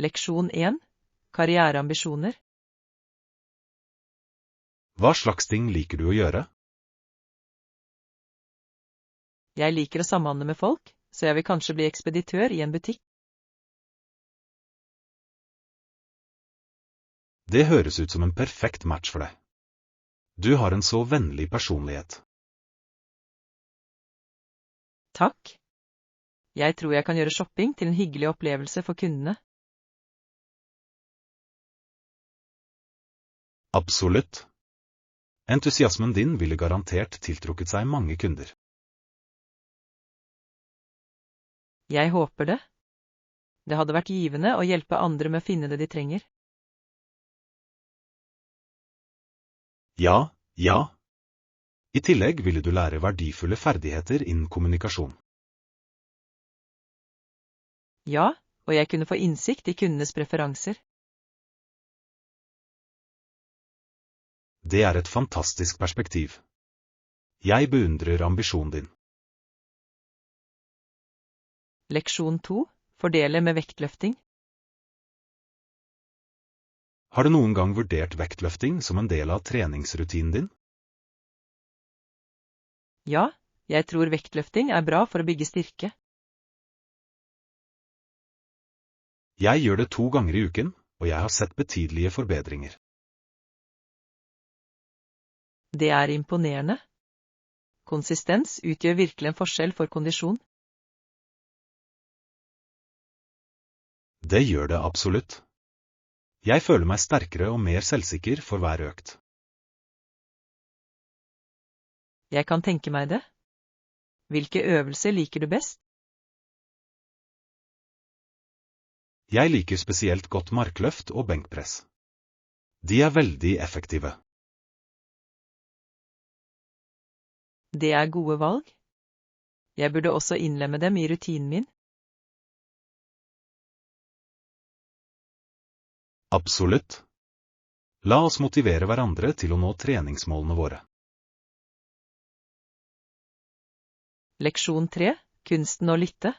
Leksjon 1. Karriereambisjoner. Hva slags ting liker du å gjøre? Jeg liker å samhandle med folk, så jeg vil kanskje bli ekspeditør i en butikk. Det høres ut som en perfekt match for deg. Du har en så vennlig personlighet. Takk. Jeg tror jeg kan gjøre shopping til en hyggelig opplevelse for kundene. Absolutt. Entusiasmen din ville garantert tiltrukket seg mange kunder. Jeg håper det. Det hadde vært givende å hjelpe andre med å finne det de trenger. Ja. I tillegg ville du lære verdifulle ferdigheter innen kommunikasjon. Ja, og jeg kunne få innsikt i kundenes preferanser. Det er et fantastisk perspektiv. Jeg beundrer ambisjonen din. Leksjon 2. Fordele med vektløfting. Har du noen gang vurdert vektløfting som en del av treningsrutinen din? Ja, jeg tror vektløfting er bra for å bygge styrke. Jeg gjør det 2 ganger i uken, og jeg har sett betydelige forbedringer. Det er imponerende. Konsistens utgjør virkelig en forskjell for kondisjon. Det gjør det absolutt. Jeg føler meg sterkere og mer selvsikker for hver økt. Jeg kan tenke meg det. Hvilke øvelser liker du best? Jeg liker spesielt godt markløft og benkpress. De er veldig effektive. Det er gode valg. Jeg burde også innlemme dem i rutinen min. Absolutt. La oss motivere hverandre til å nå treningsmålene våre. Leksjon 3. Kunsten å lytte.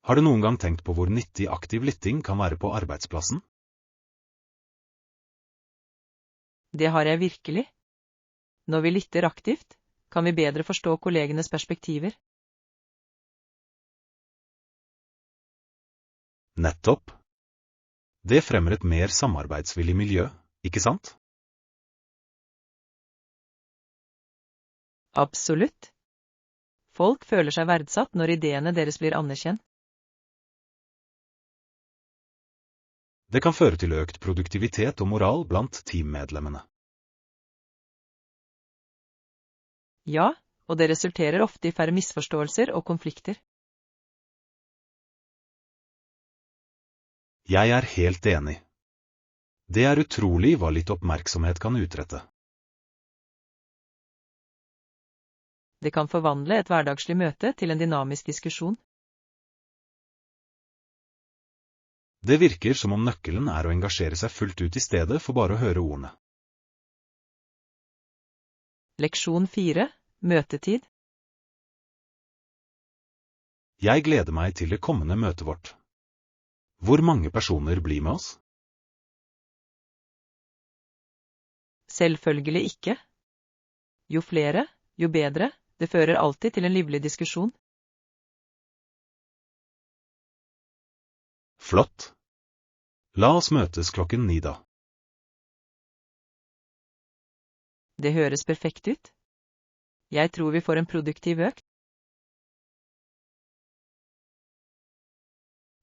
Har du noen gang tenkt på hvor nyttig aktiv lytting kan være på arbeidsplassen? Det har jeg virkelig. Når vi lytter aktivt, kan vi bedre forstå kollegenes perspektiver. Nettopp. Det fremmer et mer samarbeidsvillig miljø, ikke sant? Absolutt. Folk føler seg verdsatt når ideene deres blir anerkjent. Det kan føre til økt produktivitet og moral blant teammedlemmene. Ja, og det resulterer ofte i færre misforståelser og konflikter. Jeg er helt enig. Det er utrolig hva litt oppmerksomhet kan utrette. Det kan forvandle et hverdagslig møte til en dynamisk diskusjon. Det virker som om nøkkelen er å engasjere seg fullt ut i stedet for bare å høre ordene. Leksjon 4. Møtetid. Jeg gleder meg til det kommende møtet vårt. Hvor mange personer blir med oss? Selvfølgelig ikke. Jo flere, jo bedre. Det fører alltid til en livlig diskusjon. Flott. La oss møtes 9:00 da. Det høres perfekt ut. Jeg tror vi får en produktiv økt.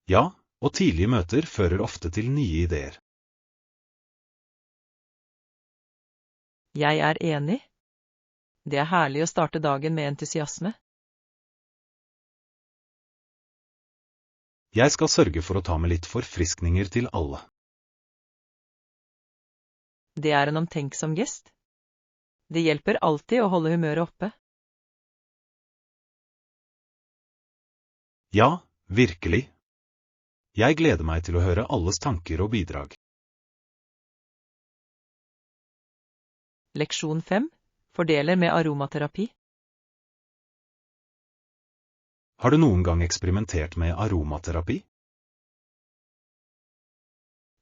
Ja, og tidlige møter fører ofte til nye ideer. Jeg er enig. Det er herlig å starte dagen med entusiasme. Jeg skal sørge for å ta med litt forfriskninger til alle. Det er en omtenksom gest. Det hjelper alltid å holde humøret oppe. Ja, virkelig. Jeg gleder meg til å høre alles tanker og bidrag. Leksjon 5. Fordeler med aromaterapi. Har du noen gang eksperimentert med aromaterapi?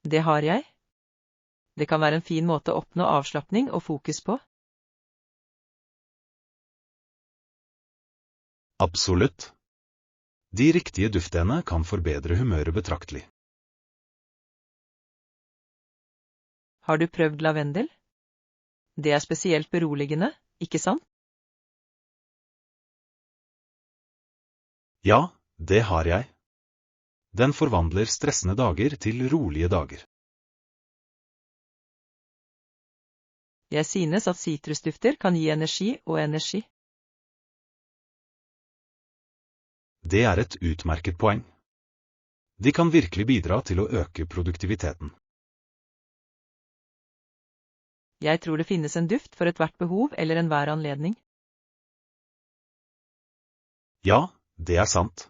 Det har jeg. Det kan være en fin måte å oppnå avslappning og fokus på. Absolutt. De riktige duftene kan forbedre humøret betraktelig. Har du prøvd lavendel? Det er spesielt beroligende, ikke sant? Ja, det har jeg. Den forvandler stressende dager til rolige dager. Jeg synes at sitrusdufter kan gi energi og energi. Det er et utmerket poeng. De kan virkelig bidra til å øke produktiviteten. Jeg tror det finnes en duft for ethvert behov eller enhver anledning. Ja, det er sant.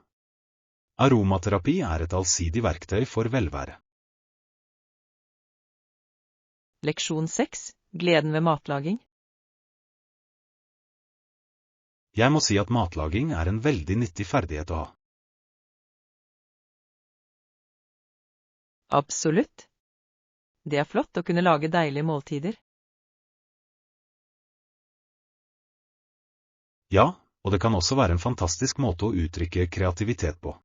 Aromaterapi er et allsidig verktøy for velvære. Leksjon 6. Gleden ved matlaging. Jeg må si at matlaging er en veldig nyttig ferdighet å ha. Absolutt. Det er flott å kunne lage deilige måltider. Ja, og det kan også være en fantastisk måte å uttrykke kreativitet på.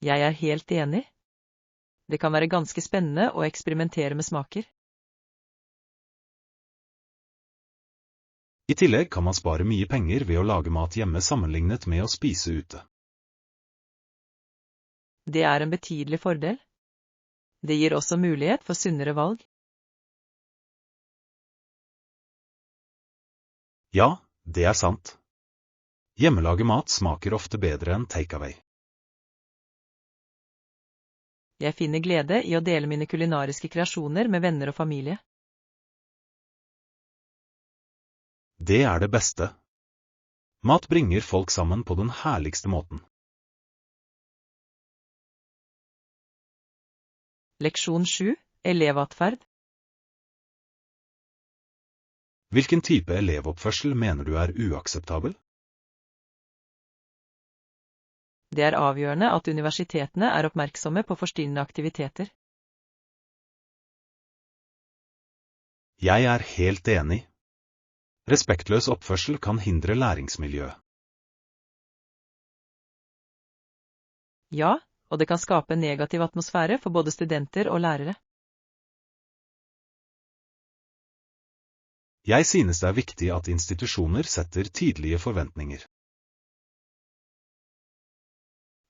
Jeg er helt enig. Det kan være ganske spennende å eksperimentere med smaker. I tillegg kan man spare mye penger ved å lage mat hjemme sammenlignet med å spise ute. Det er en betydelig fordel. Det gir også mulighet for sunnere valg. Ja, det er sant. Hjemmelaget mat smaker ofte bedre enn takeaway. Jeg finner glede i å dele mine kulinariske kreasjoner med venner og familie. Det er det beste. Mat bringer folk sammen på den herligste måten. Leksjon 7. Elevatferd. Hvilken type elevoppførsel mener du er uakseptabel? Det er avgjørende at universitetene er oppmerksomme på forstyrrende aktiviteter. Jeg er helt enig. Respektløs oppførsel kan hindre læringsmiljøet. Ja, og det kan skape en negativ atmosfære for både studenter og lærere. Jeg synes det er viktig at institusjoner setter tydelige forventninger.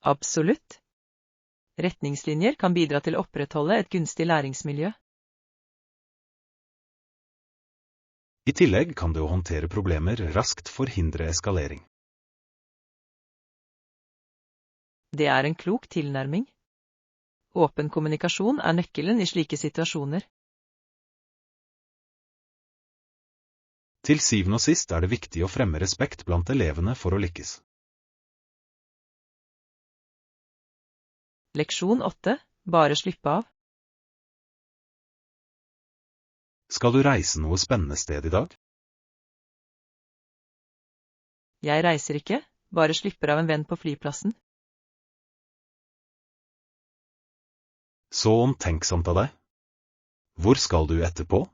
Absolutt. Retningslinjer kan bidra til å opprettholde et gunstig læringsmiljø. I tillegg kan det å håndtere problemer raskt forhindre eskalering. Det er en klok tilnærming. Åpen kommunikasjon er nøkkelen i slike situasjoner. Til syvende og sist er det viktig å fremme respekt blant elevene for å lykkes. Leksjon 8. Bare slippe av. Skal du reise noe spennende sted i dag? Jeg reiser ikke, bare slipper av en venn på flyplassen. Så omtenksomt av deg. Hvor skal du etterpå?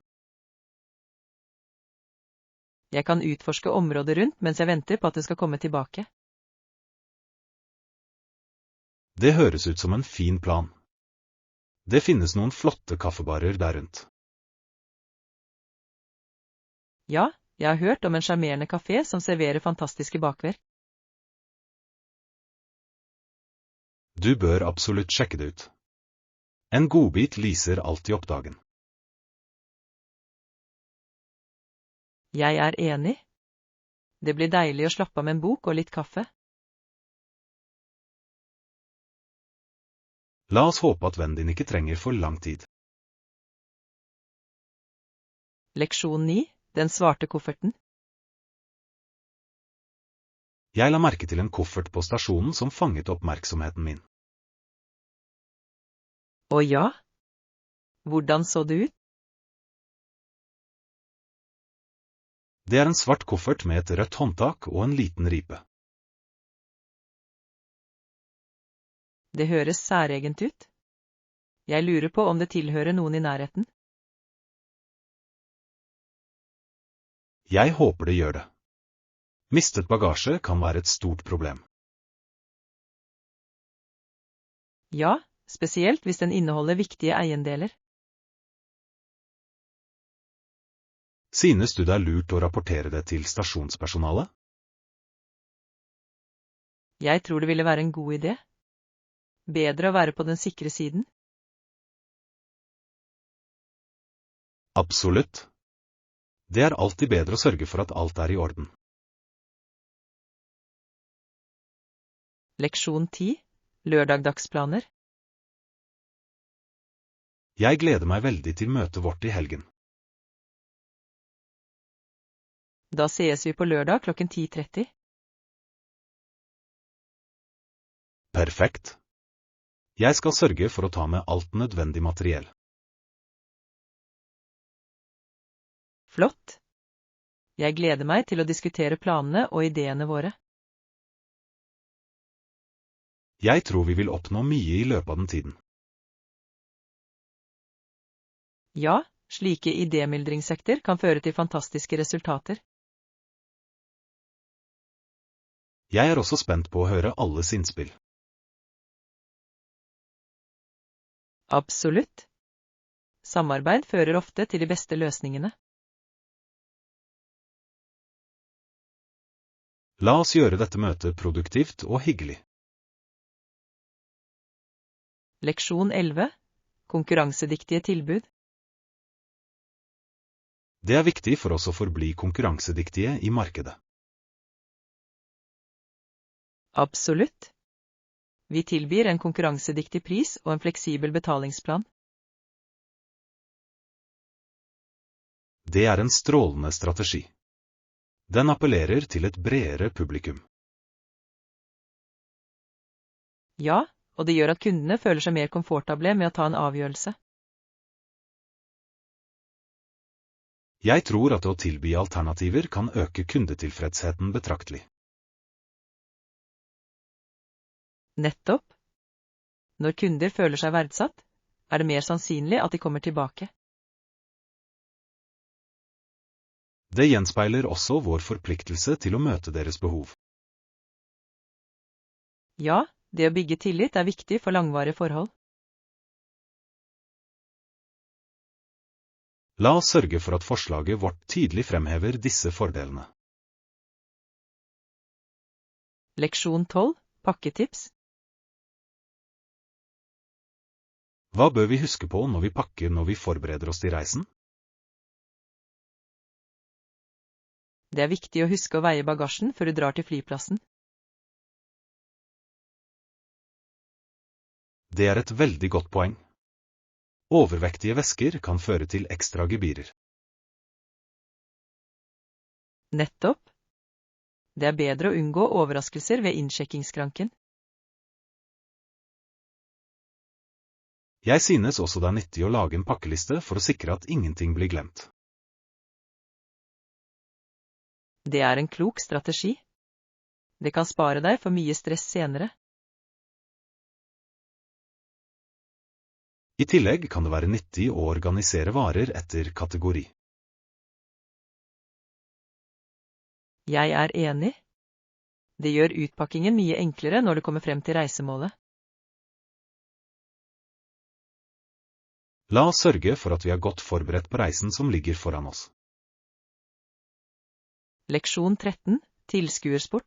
Jeg kan utforske området rundt mens jeg venter på at du skal komme tilbake. Det høres ut som en fin plan. Det finnes noen flotte kaffebarer der rundt. Ja, jeg har hørt om en sjarmerende kafé som serverer fantastiske bakverk. Du bør absolutt sjekke det ut. En godbit lyser alltid opp dagen. Jeg er enig. Det blir deilig å slappe av med en bok og litt kaffe. La oss håpe at vennen din ikke trenger for lang tid. Leksjon 9. Den svarte kofferten. Jeg la merke til en koffert på stasjonen som fanget oppmerksomheten min. Å ja? Hvordan så det ut? Det er en svart koffert med et rødt håndtak og en liten ripe. Det høres særegent ut. Jeg lurer på om det tilhører noen i nærheten. Jeg håper det gjør det. Mistet bagasje kan være et stort problem. Ja, spesielt hvis den inneholder viktige eiendeler. Synes du det er lurt å rapportere det til stasjonspersonalet? Jeg tror det ville være en god idé. Bedre å være på den sikre siden. Absolutt. Det er alltid bedre å sørge for at alt er i orden. Leksjon 10. Lørdag-dagsplaner. Jeg gleder meg veldig til møtet vårt i helgen. Da ses vi på lørdag klokken 10:30. Perfekt. Jeg skal sørge for å ta med alt nødvendig materiell. Flott. Jeg gleder meg til å diskutere planene og ideene våre. Jeg tror vi vil oppnå mye i løpet av den tiden. Ja, slike idémyldringsøkter kan føre til fantastiske resultater. Jeg er også spent på å høre alles innspill. Absolutt. Samarbeid fører ofte til de beste løsningene. La oss gjøre dette møtet produktivt og hyggelig. Leksjon 11. Konkurransedyktige tilbud. Det er viktig for oss å forbli konkurransedyktige i markedet. Absolutt. Vi tilbyr en konkurransedyktig pris og en fleksibel betalingsplan. Det er en strålende strategi. Den appellerer til et bredere publikum. Ja, og det gjør at kundene føler seg mer komfortable med å ta en avgjørelse. Jeg tror at å tilby alternativer kan øke kundetilfredsheten betraktelig. Nettopp. Når kunder føler seg verdsatt, er det mer sannsynlig at de kommer tilbake. Det gjenspeiler også vår forpliktelse til å møte deres behov. Ja, det å bygge tillit er viktig for langvarige forhold. La oss sørge for at forslaget vårt tydelig fremhever disse fordelene. Leksjon 12. Pakketips. Hva bør vi huske på når vi pakker når vi forbereder oss til reisen? Det er viktig å huske å veie bagasjen før du drar til flyplassen. Det er et veldig godt poeng. Overvektige vesker kan føre til ekstra gebyrer. Nettopp. Det er bedre å unngå overraskelser ved innsjekkingsskranken. Jeg synes også det er nyttig å lage en pakkeliste for å sikre at ingenting blir glemt. Det er en klok strategi. Det kan spare deg for mye stress senere. I tillegg kan det være nyttig å organisere varer etter kategori. Jeg er enig. Det gjør utpakkingen mye enklere når du kommer frem til reisemålet. La oss sørge for at vi er godt forberedt på reisen som ligger foran oss. Leksjon 13. Tilskuersport.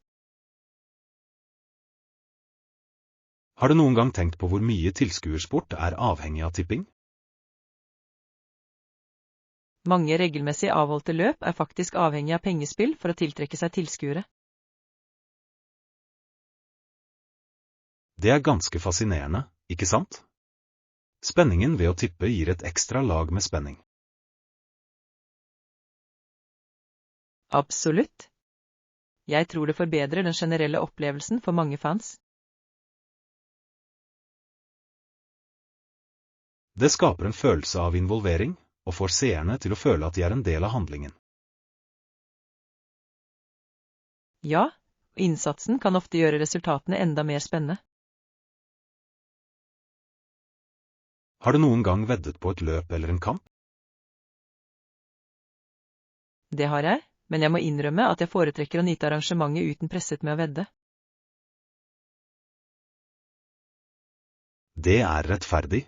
Har du noen gang tenkt på hvor mye tilskuersport er avhengig av tipping? Mange regelmessig avholdte løp er faktisk avhengig av pengespill for å tiltrekke seg tilskuere. Det er ganske fascinerende, ikke sant? Spenningen ved å tippe gir et ekstra lag med spenning. Absolutt. Jeg tror det forbedrer den generelle opplevelsen for mange fans. Det skaper en følelse av involvering, og får seerne til å føle at de er en del av handlingen. Ja, og innsatsen kan ofte gjøre resultatene enda mer spennende. Har du noen gang veddet på et løp eller en kamp? Det har jeg, men jeg må innrømme at jeg foretrekker å nyte arrangementet uten presset med å vedde. Det er rettferdig.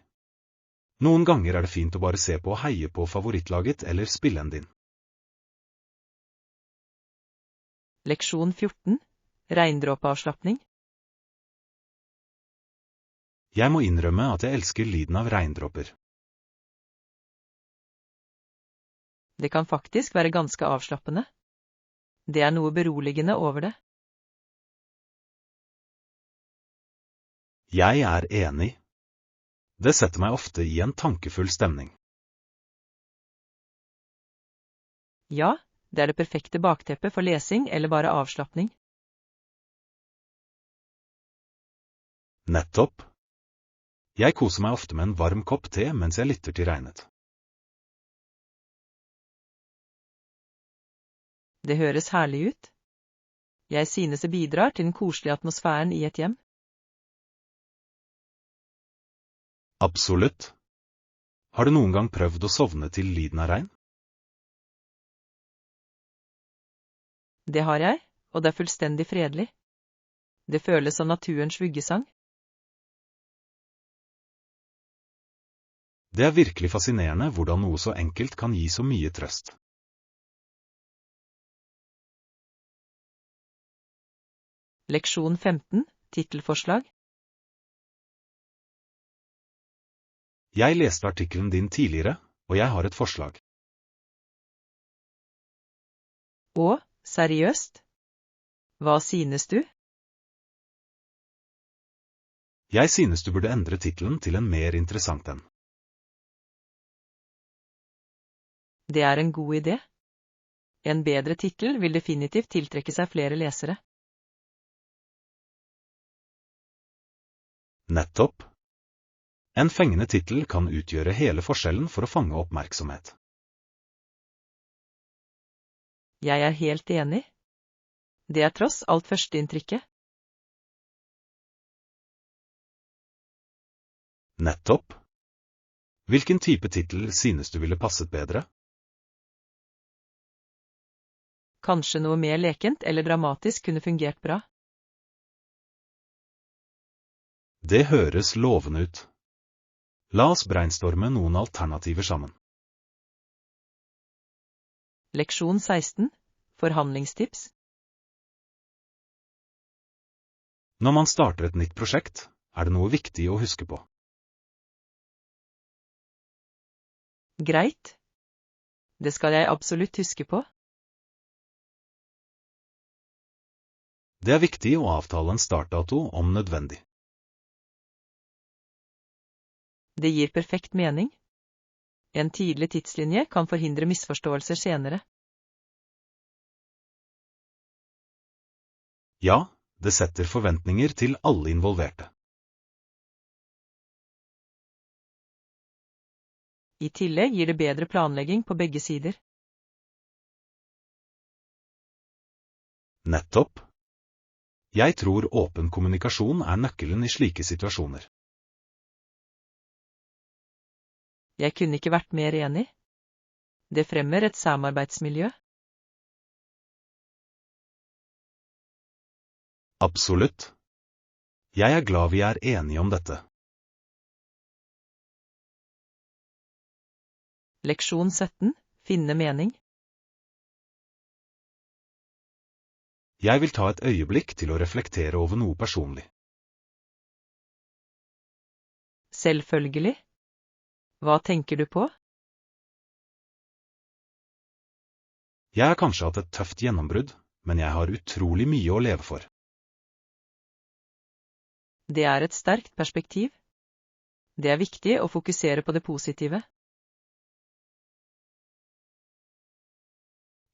Noen ganger er det fint å bare se på og heie på favorittlaget eller spilleren din. Leksjon 14. Regndråpeavslapning. Jeg må innrømme at jeg elsker lyden av regndråper. Det kan faktisk være ganske avslappende. Det er noe beroligende over det. Jeg er enig. Det setter meg ofte i en tankefull stemning. Ja, det er det perfekte bakteppet for lesing eller bare avslappning. Nettopp. Jeg koser meg ofte med en varm kopp te mens jeg lytter til regnet. Det høres herlig ut. Jeg synes det bidrar til den koselige atmosfæren i et hjem. Absolutt. Har du noen gang prøvd å sovne til lyden av regn? Det har jeg, og det er fullstendig fredelig. Det føles som naturens vuggesang. Det er virkelig fascinerende hvordan noe så enkelt kan gi så mye trøst. Leksjon 15. Tittelforslag. Jeg leste artikkelen din tidligere, og jeg har et forslag. Å, seriøst? Hva synes du? Jeg synes du burde endre tittelen til en mer interessant en. Det er en god idé. En bedre tittel vil definitivt tiltrekke seg flere lesere. Nettopp. En fengende tittel kan utgjøre hele forskjellen for å fange oppmerksomhet. Jeg er helt enig. Det er tross alt førsteinntrykket. Nettopp. Hvilken type tittel synes du ville passet bedre? Kanskje noe mer lekent eller dramatisk kunne fungert bra. Det høres lovende ut. La oss brainstorme noen alternativer sammen. Leksjon 16. Forhandlingstips. Når man starter et nytt prosjekt, er det noe viktig å huske på. Greit. Det skal jeg absolutt huske på. Det er viktig å avtale en startdato om nødvendig. Det gir perfekt mening. En tydelig tidslinje kan forhindre misforståelser senere. Ja, det setter forventninger til alle involverte. I tillegg gir det bedre planlegging på begge sider. Nettopp. Jeg tror åpen kommunikasjon er nøkkelen i slike situasjoner. Jeg kunne ikke vært mer enig. Det fremmer et samarbeidsmiljø. Absolutt. Jeg er glad vi er enige om dette. Leksjon 17. Finne mening. Jeg vil ta et øyeblikk til å reflektere over noe personlig. Selvfølgelig. Hva tenker du på? Jeg har kanskje hatt et tøft gjennombrudd, men jeg har utrolig mye å leve for. Det er et sterkt perspektiv. Det er viktig å fokusere på det positive.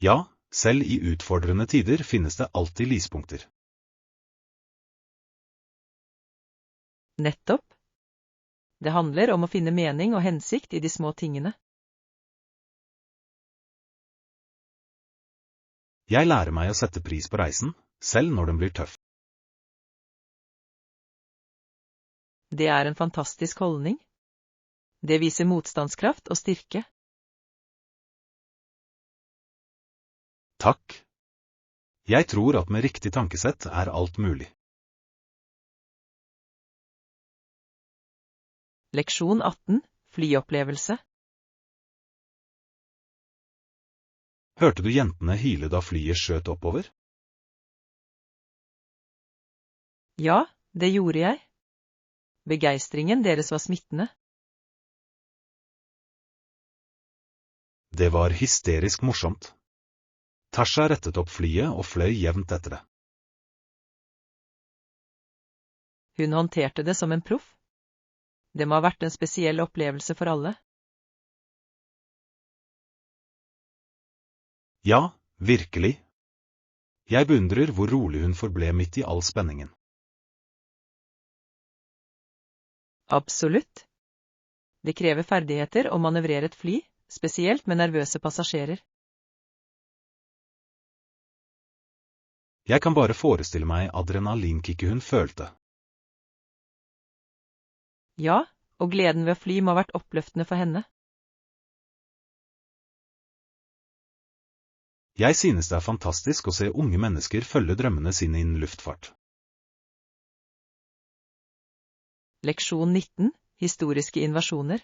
Ja, selv i utfordrende tider finnes det alltid lyspunkter. Nettopp. Det handler om å finne mening og hensikt i de små tingene. Jeg lærer meg å sette pris på reisen, selv når den blir tøff. Det er en fantastisk holdning. Det viser motstandskraft og styrke. Takk. Jeg tror at med riktig tankesett er alt mulig. Leksjon 18. Flyopplevelse. Hørte du jentene hyle da flyet skjøt oppover? Ja, det gjorde jeg. Begeistringen deres var smittende. Det var hysterisk morsomt. Tasha rettet opp flyet og fløy jevnt etter det. Hun håndterte det som en proff. Det må ha vært en spesiell opplevelse for alle. Ja, virkelig. Jeg beundrer hvor rolig hun forble midt i all spenningen. Absolutt. Det krever ferdigheter å manøvrere et fly, spesielt med nervøse passasjerer. Jeg kan bare forestille meg adrenalinkicket hun følte. Ja, og gleden ved å fly må ha vært oppløftende for henne. Jeg synes det er fantastisk å se unge mennesker følge drømmene sine innen luftfart. Leksjon 19. Historiske invasjoner.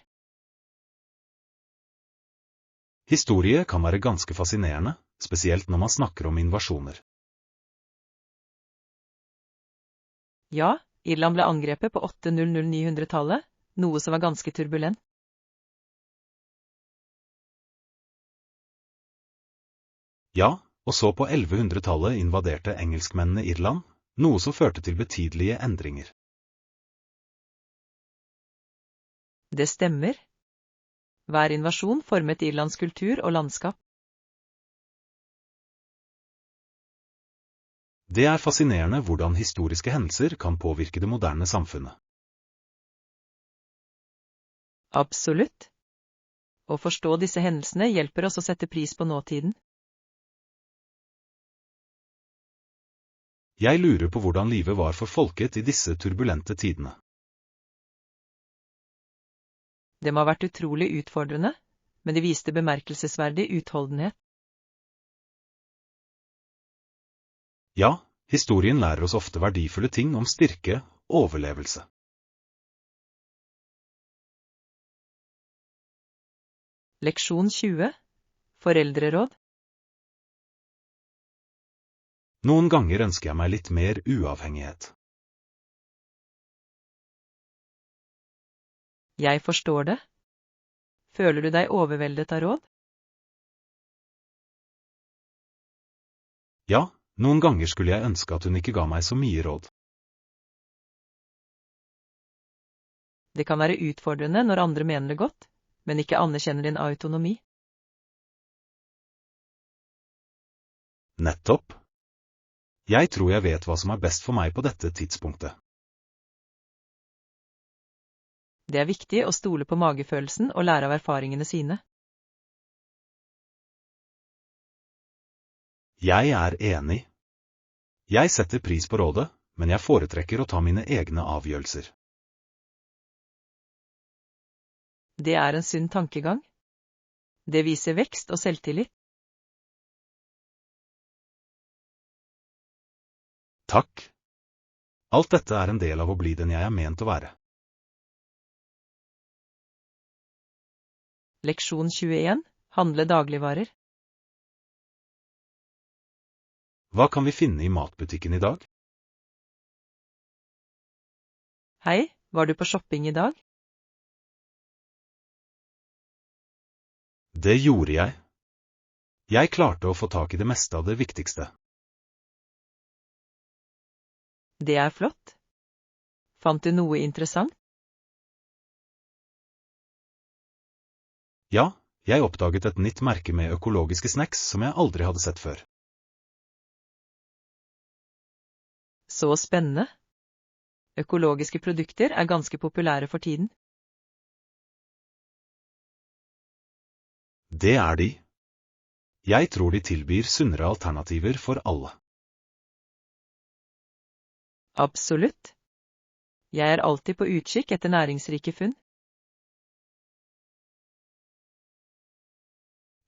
Historie kan være ganske fascinerende, spesielt når man snakker om invasjoner. Ja, Irland ble angrepet på 800-900-tallet, noe som var ganske turbulent. Ja, og så på 1100-tallet invaderte engelskmennene Irland, noe som førte til betydelige endringer. Det stemmer. Hver invasjon formet Irlands kultur og landskap. Det er fascinerende hvordan historiske hendelser kan påvirke det moderne samfunnet. Absolutt. Å forstå disse hendelsene hjelper oss å sette pris på nåtiden. Jeg lurer på hvordan livet var for folket i disse turbulente tidene. Det må ha vært utrolig utfordrende, men de viste bemerkelsesverdig utholdenhet. Ja, historien lærer oss ofte verdifulle ting om styrke og overlevelse. Leksjon 20. Foreldreråd. Noen ganger ønsker jeg meg litt mer uavhengighet. Jeg forstår det. Føler du deg overveldet av råd? Ja, noen ganger skulle jeg ønske at hun ikke ga meg så mye råd. Det kan være utfordrende når andre mener det godt, men ikke anerkjenner din autonomi. Nettopp. Jeg tror jeg vet hva som er best for meg på dette tidspunktet. Det er viktig å stole på magefølelsen og lære av erfaringene sine. Jeg er enig. Jeg setter pris på rådet, men jeg foretrekker å ta mine egne avgjørelser. Det er en sunn tankegang. Det viser vekst og selvtillit. Takk. Alt dette er en del av å bli den jeg er ment å være. Leksjon 21. Handle dagligvarer. Hva kan vi finne i matbutikken i dag? Hei, var du på shopping i dag? Det gjorde jeg. Jeg klarte å få tak i det meste av det viktigste. Det er flott. Fant du noe interessant? Ja, jeg oppdaget et nytt merke med økologiske snacks som jeg aldri hadde sett før. Så spennende. Økologiske produkter er ganske populære for tiden. Det er de. Jeg tror de tilbyr sunnere alternativer for alle. Absolutt. Jeg er alltid på utkikk etter næringsrike funn.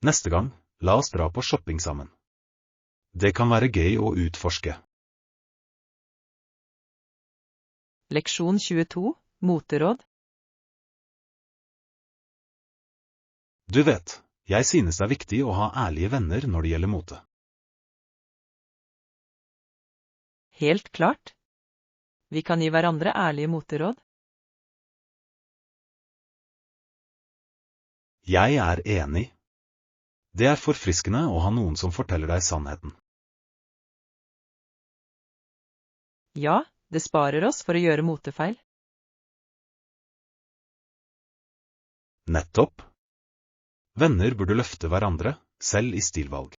Neste gang, la oss dra på shopping sammen. Det kan være gøy å utforske. Leksjon 22, moteråd. Du vet, jeg synes det er viktig å ha ærlige venner når det gjelder mote. Helt klart. Vi kan gi hverandre ærlige moteråd. Jeg er enig. Det er forfriskende å ha noen som forteller deg sannheten. Ja, det sparer oss for å gjøre motefeil. Nettopp. Venner burde løfte hverandre, selv i stilvalg.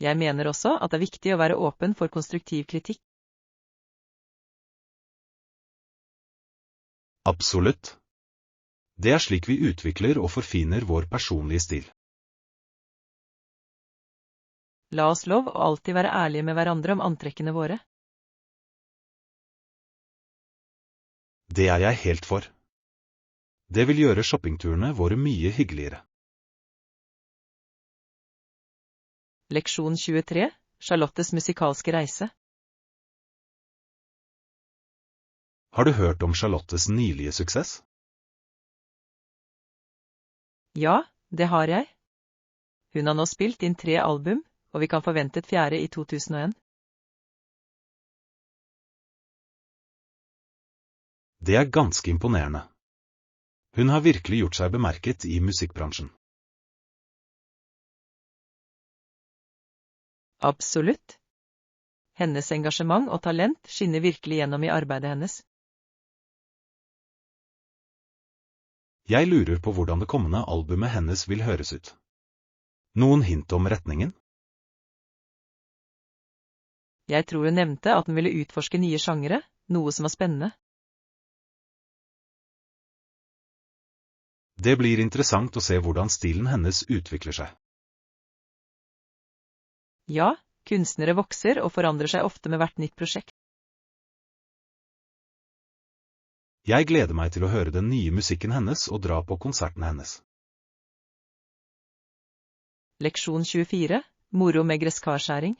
Jeg mener også at det er viktig å være åpen for konstruktiv kritikk. Absolutt. Det er slik vi utvikler og forfiner vår personlige stil. La oss lov å alltid være ærlige med hverandre om antrekkene våre. Det er jeg helt for. Det vil gjøre shoppingturene våre mye hyggeligere. Leksjon 23, Charlottes musikalske reise. Har du hørt om Charlottes nylige suksess? Ja, det har jeg. Hun har nå spilt inn 3 album, og vi kan forvente et 4. i 2001. Det er ganske imponerende. Hun har virkelig gjort seg bemerket i musikkbransjen. Absolutt. Hennes engasjement og talent skinner virkelig gjennom i arbeidet hennes. Jeg lurer på hvordan det kommende albumet hennes vil høres ut. Noen hint om retningen? Jeg tror hun nevnte at hun ville utforske nye sjangere, noe som var spennende. Det blir interessant å se hvordan stilen hennes utvikler seg. Ja, kunstnere vokser og forandrer seg ofte med hvert nytt prosjekt. Jeg gleder meg til å høre den nye musikken hennes og dra på konsertene hennes. Leksjon 24, moro med gresskarskjæring.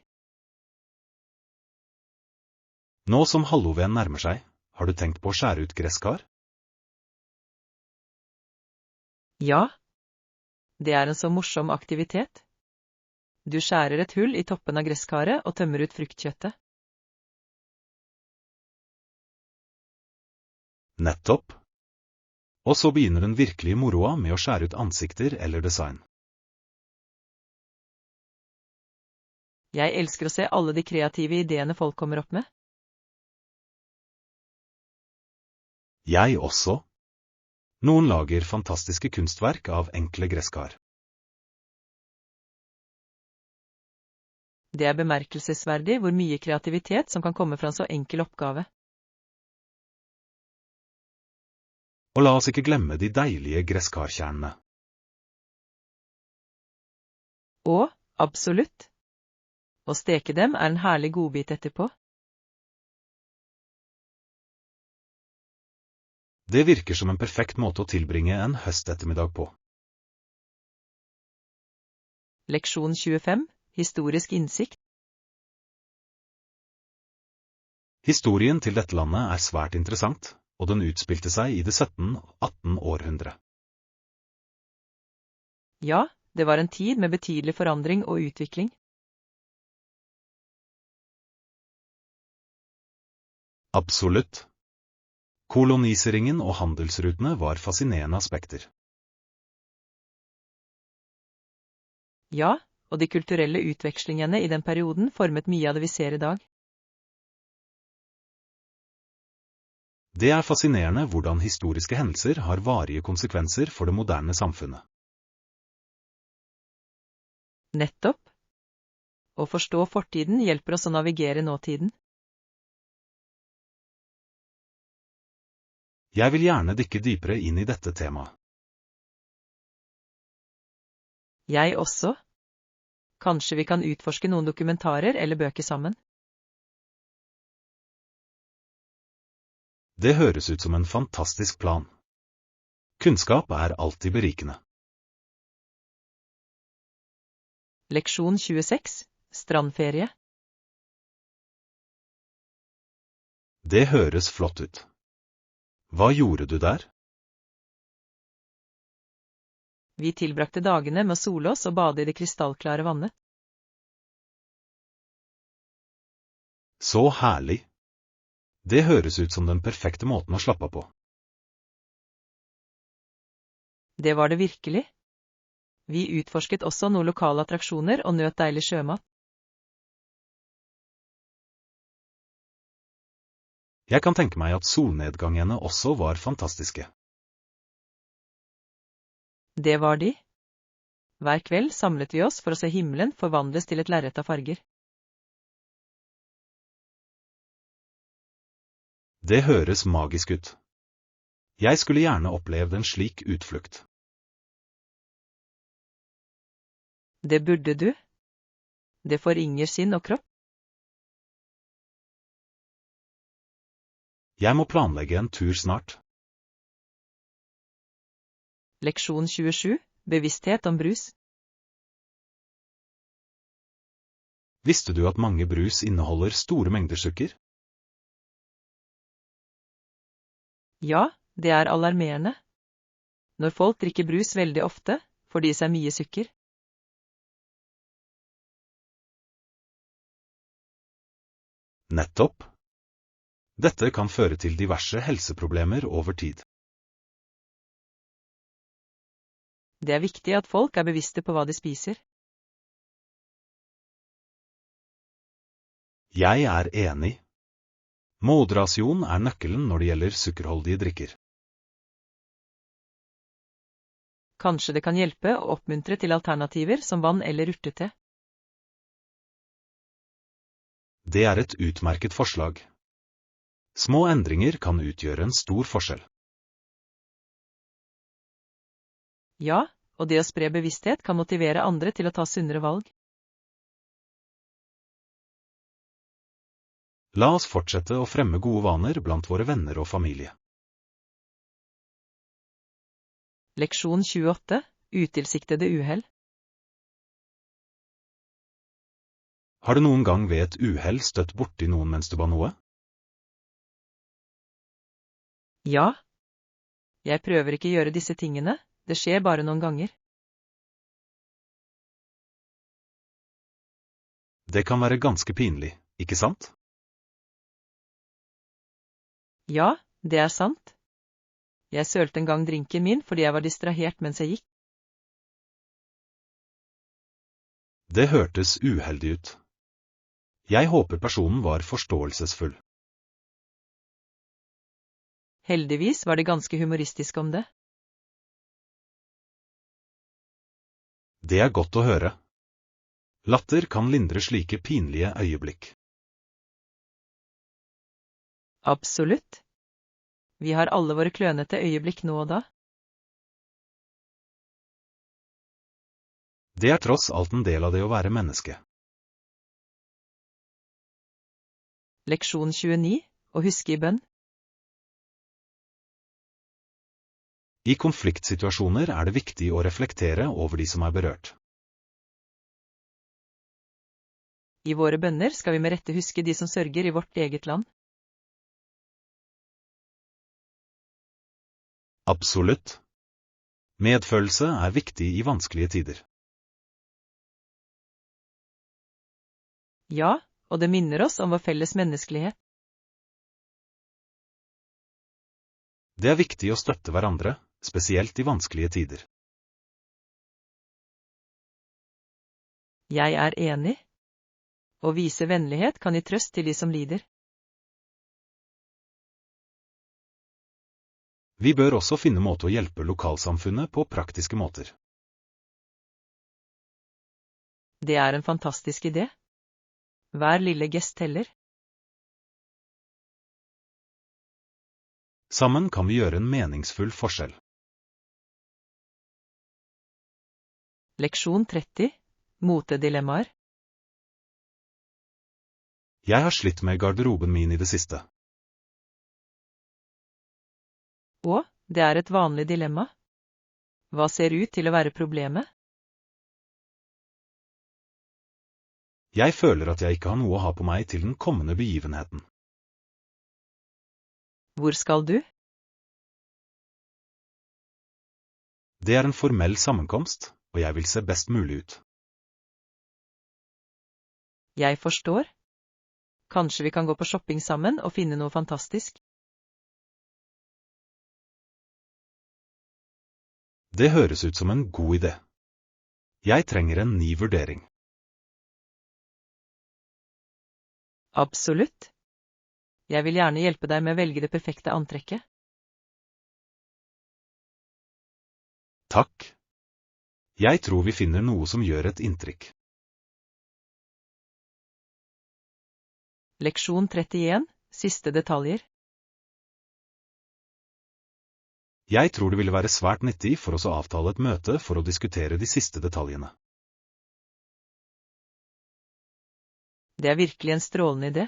Nå som halloween nærmer seg, har du tenkt på å skjære ut gresskar? Ja, det er en så morsom aktivitet. Du skjærer et hull i toppen av gresskaret og tømmer ut fruktkjøttet. Nettopp. Og så begynner den virkelige moroa med å skjære ut ansikter eller design. Jeg elsker å se alle de kreative ideene folk kommer opp med. Jeg også. Noen lager fantastiske kunstverk av enkle gresskar. Det er bemerkelsesverdig hvor mye kreativitet som kan komme fra en så enkel oppgave. Og la oss ikke glemme de deilige gresskarkjernene. Og, absolutt. Å steke dem er en herlig godbit etterpå. Det virker som en perfekt måte å tilbringe en høstettermiddag på. Leksjon 25, historisk innsikt. Historien til dette landet er svært interessant, og den utspilte seg i det 17. og 18. århundre. Ja, det var en tid med betydelig forandring og utvikling. Absolutt. Koloniseringen og handelsrutene var fascinerende aspekter. Ja, og de kulturelle utvekslingene i den perioden formet mye av det vi ser i dag. Det er fascinerende hvordan historiske hendelser har varige konsekvenser for det moderne samfunnet. Nettopp. Å forstå fortiden hjelper oss å navigere nåtiden. Jeg vil gjerne dykke dypere inn i dette temaet. Jeg også. Kanskje vi kan utforske noen dokumentarer eller bøker sammen? Det høres ut som en fantastisk plan. Kunnskap er alltid berikende. Leksjon 26. Strandferie. Det høres flott ut. Hva gjorde du der? Vi tilbrakte dagene med å sole oss og bade i det krystallklare vannet. Så herlig. Det høres ut som den perfekte måten å slappe av på. Det var det virkelig. Vi utforsket også noen lokale attraksjoner og nøt deilig sjømat. Jeg kan tenke meg at solnedgangene også var fantastiske. Det var de. Hver kveld samlet vi oss for å se himmelen forvandles til et lerret av farger. Det høres magisk ut. Jeg skulle gjerne opplevd en slik utflukt. Det burde du. Det forringer sinn og kropp. Jeg må planlegge en tur snart. Leksjon 27. Bevissthet om brus. Visste du at mange brus inneholder store mengder sukker? Ja, det er alarmerende. Når folk drikker brus veldig ofte, får de seg mye sukker. Nettopp. Dette kan føre til diverse helseproblemer over tid. Det er viktig at folk er bevisste på hva de spiser. Jeg er enig. Moderasjon er nøkkelen når det gjelder sukkerholdige drikker. Kanskje det kan hjelpe å oppmuntre til alternativer som vann eller urtete. Det er et utmerket forslag. Små endringer kan utgjøre en stor forskjell. Ja, og det å spre bevissthet kan motivere andre til å ta sunnere valg. La oss fortsette å fremme gode vaner blant våre venner og familie. Leksjon 28. Utilsiktede uhell. Har du noen gang ved et uhell støtt borti noen mens du ba noe? Ja. Jeg prøver ikke gjøre disse tingene, det skjer bare noen ganger. Det kan være ganske pinlig, ikke sant? Ja, det er sant. Jeg sølte en gang drinken min fordi jeg var distrahert mens jeg gikk. Det hørtes uheldig ut. Jeg håper personen var forståelsesfull. Heldigvis var det ganske humoristisk om det. Det er godt å høre. Latter kan lindre slike pinlige øyeblikk. Absolutt. Vi har alle våre klønete øyeblikk nå og da. Det er tross alt en del av det å være menneske. Leksjon 29. Å huske i bønn. I konfliktsituasjoner er det viktig å reflektere over de som er berørt. I våre bønner skal vi med rette huske de som sørger i vårt eget land. Absolutt. Medfølelse er viktig i vanskelige tider. Ja, og det minner oss om vår felles menneskelighet. Det er viktig å støtte hverandre, spesielt i vanskelige tider. Jeg er enig. Å vise vennlighet kan gi trøst til de som lider. Vi bør også finne måte å hjelpe lokalsamfunnet på praktiske måter. Det er en fantastisk idé. Hver lille gest teller. Sammen kan vi gjøre en meningsfull forskjell. Leksjon 30. Motedilemmaer. Jeg har slitt med garderoben min i det siste. Og, det er et vanlig dilemma. Hva ser ut til å være problemet? Jeg føler at jeg ikke har noe å ha på meg til den kommende begivenheten. Hvor skal du? Det er en formell sammenkomst, og jeg vil se best mulig ut. Jeg forstår. Kanskje vi kan gå på shopping sammen og finne noe fantastisk? Det høres ut som en god idé. Jeg trenger en ny vurdering. Absolutt. Jeg vil gjerne hjelpe deg med å velge det perfekte antrekket. Takk. Jeg tror vi finner noe som gjør et inntrykk. Leksjon 31, siste detaljer. Jeg tror det ville være svært nyttig for oss å avtale et møte for å diskutere de siste detaljene. Det er virkelig en strålende idé.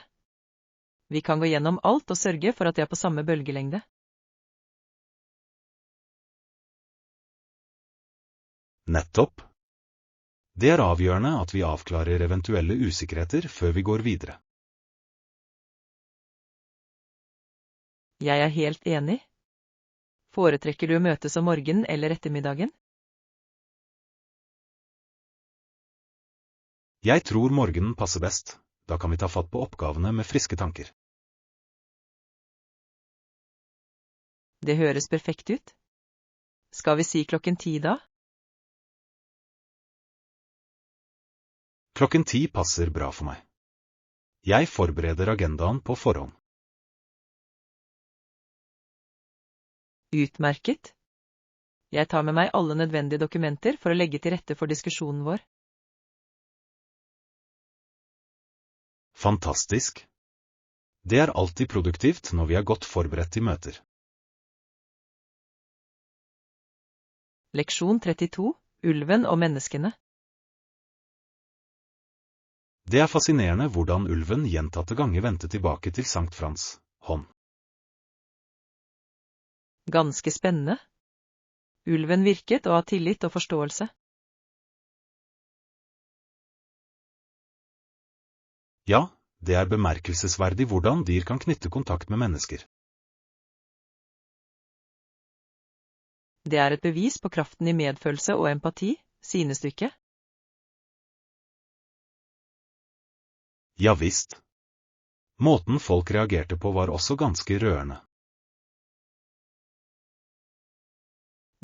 Vi kan gå gjennom alt og sørge for at de er på samme bølgelengde. Nettopp. Det er avgjørende at vi avklarer eventuelle usikkerheter før vi går videre. Jeg er helt enig. Foretrekker du å møtes om morgenen eller ettermiddagen? Jeg tror morgenen passer best. Da kan vi ta fatt på oppgavene med friske tanker. Det høres perfekt ut. Skal vi si 10:00 da? 10:00 passer bra for meg. Jeg forbereder agendaen på forhånd. Utmerket. Jeg tar med meg alle nødvendige dokumenter for å legge til rette for diskusjonen vår. Fantastisk. Det er alltid produktivt når vi er godt forberedt til møter. Leksjon 32, ulven og menneskene. Det er fascinerende hvordan ulven gjentatte ganger vendte tilbake til Sankt Frans hånd. Ganske spennende. Ulven virket å ha tillit og forståelse. Ja, det er bemerkelsesverdig hvordan dyr kan knytte kontakt med mennesker. Det er et bevis på kraften i medfølelse og empati, synes du ikke? Ja visst. Måten folk reagerte på var også ganske rørende.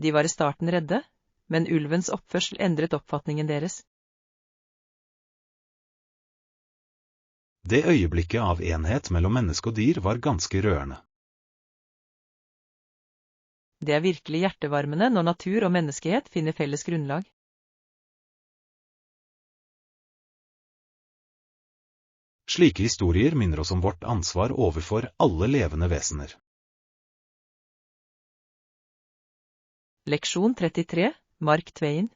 De var i starten redde, men ulvens oppførsel endret oppfatningen deres. Det øyeblikket av enhet mellom menneske og dyr var ganske rørende. Det er virkelig hjertevarmende når natur og menneskehet finner felles grunnlag. Slike historier minner oss om vårt ansvar overfor alle levende vesener. Leksjon 33, Mark Twain.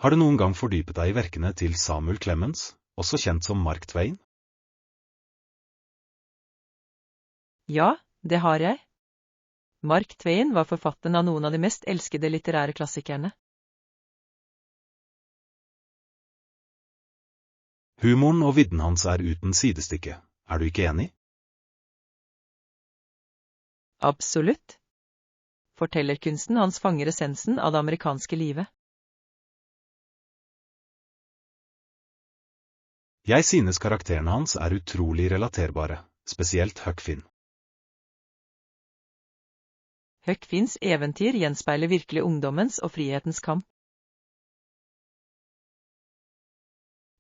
Har du noen gang fordypet deg i verkene til Samuel Clemens, også kjent som Mark Twain? Ja, det har jeg. Mark Twain var forfatteren av noen av de mest elskede litterære klassikerne. Humoren og vidden hans er uten sidestykke, er du ikke enig? Absolutt. Fortellerkunsten hans fanger essensen av det amerikanske livet. Jeg synes karakterene hans er utrolig relaterbare, spesielt Huck Finn. Huck Finns eventyr gjenspeiler virkelig ungdommens og frihetens kamp.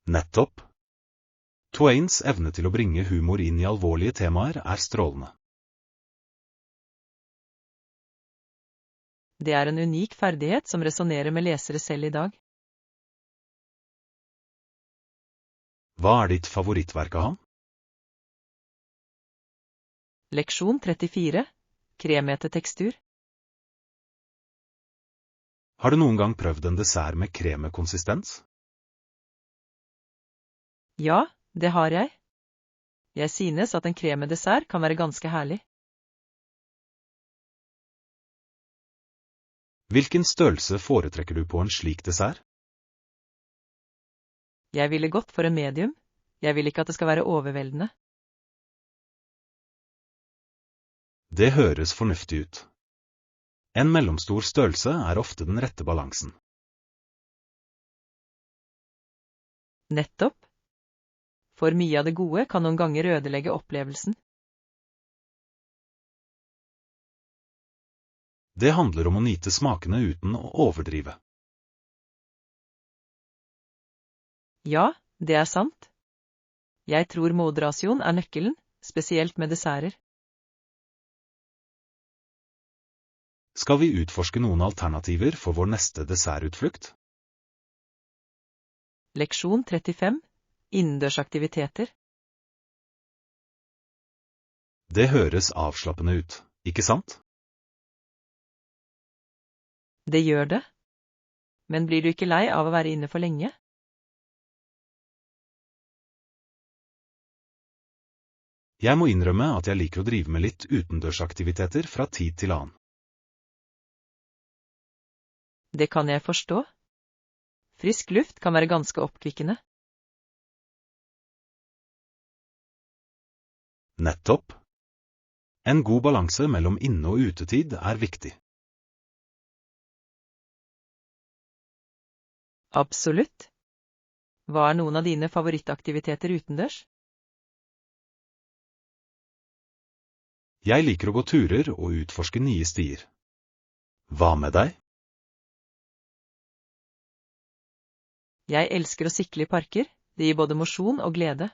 Nettopp. Twains evne til å bringe humor inn i alvorlige temaer er strålende. Det er en unik ferdighet som resonerer med lesere selv i dag. Hva er ditt favorittverk av ham? Leksjon 34, kremete tekstur. Har du noen gang prøvd en dessert med kremekonsistens? Ja, det har jeg. Jeg synes at en kremedessert kan være ganske herlig. Hvilken størrelse foretrekker du på en slik dessert? Jeg ville gått for en medium. Jeg vil ikke at det skal være overveldende. Det høres fornuftig ut. En mellomstor størrelse er ofte den rette balansen. Nettopp. For mye av det gode kan noen ganger ødelegge opplevelsen. Det handler om å nyte smakene uten å overdrive. Ja, det er sant. Jeg tror moderasjon er nøkkelen, spesielt med desserter. Skal vi utforske noen alternativer for vår neste dessertutflukt? Leksjon 35. Innendørsaktiviteter. Det høres avslappende ut, ikke sant? Det gjør det. Men blir du ikke lei av å være inne for lenge? Jeg må innrømme at jeg liker å drive med litt utendørsaktiviteter fra tid til annen. Det kan jeg forstå. Frisk luft kan være ganske oppkvikkende. Nettopp. En god balanse mellom inne- og utetid er viktig. Absolutt. Hva er noen av dine favorittaktiviteter utendørs? Jeg liker å gå turer og utforske nye stier. Hva med deg? Jeg elsker å sykle i parker. Det gir både mosjon og glede.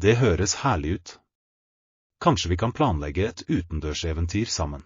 Det høres herlig ut. Kanskje vi kan planlegge et utendørseventyr sammen.